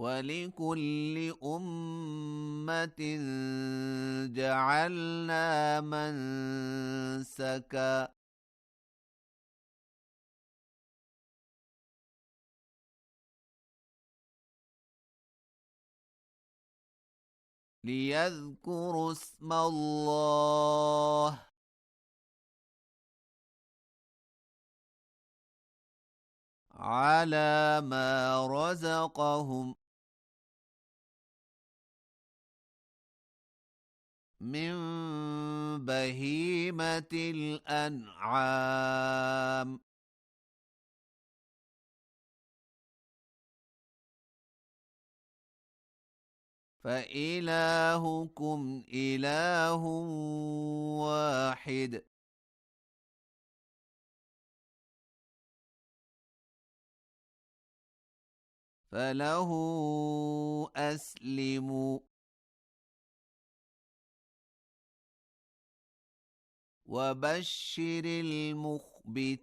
ولكل أمة جعلنا منسكا ليذكروا اسم الله على ما رزقهم من بهيمة الأنعام. فإلهكم إله واحد فله أسلموا وبشر المخبتين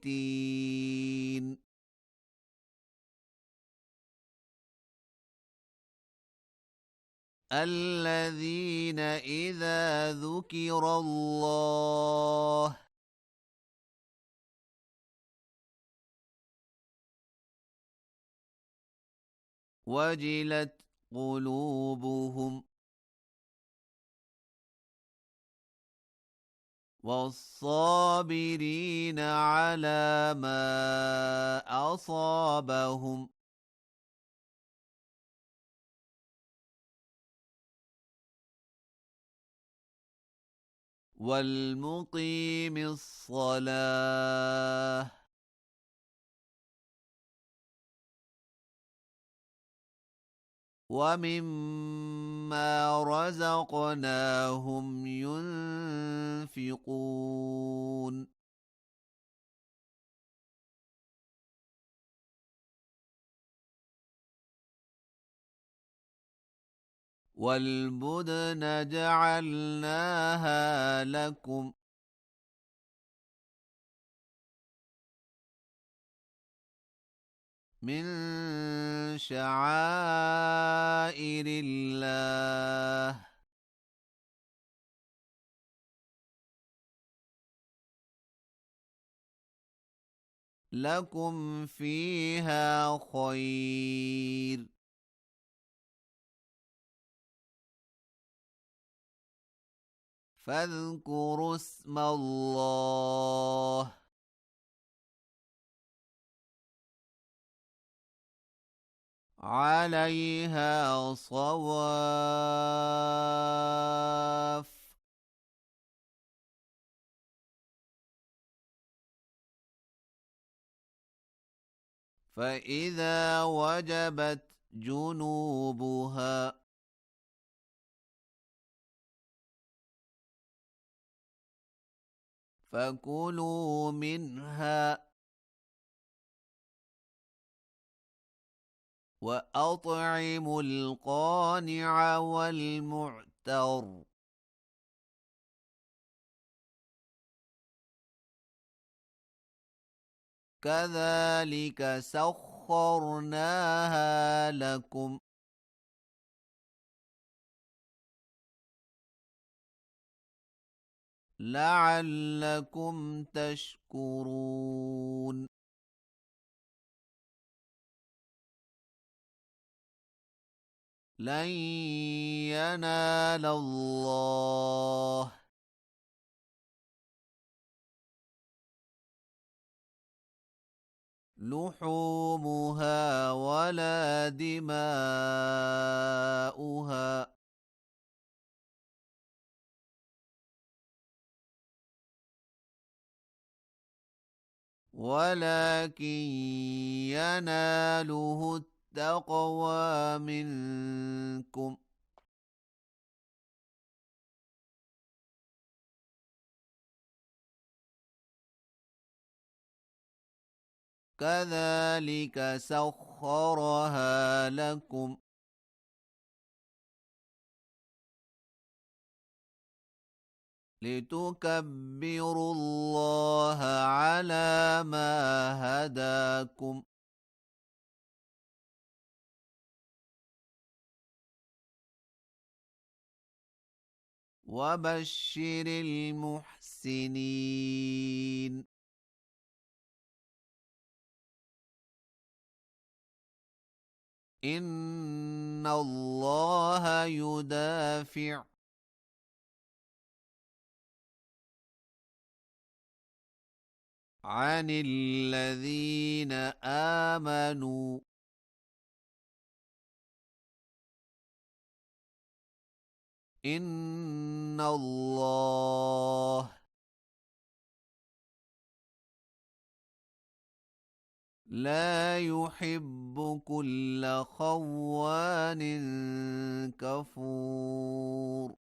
الذين إذا ذكر الله وجلت قلوبهم والصابرين على ما أصابهم والمقيم الصلاة ومما رزقناهم ينفقون والبدن جعلناها لكم من شعائر الله لكم فيها خير فاذكروا اسم الله عليها صواف فإذا وجبت جنوبها فكلوا منها وأطعموا القانع والمعتر كذلك سخرناها لكم لعلكم تشكرون لن ينال الله لحومها ولا دماؤها ولكن يناله التقوى منكم كذلك سخرها لكم لتكبروا الله على ما هداكم وبشر المحسنين إن الله يدافع عن الذين آمنوا إن الله لا يحب كل خوان كفور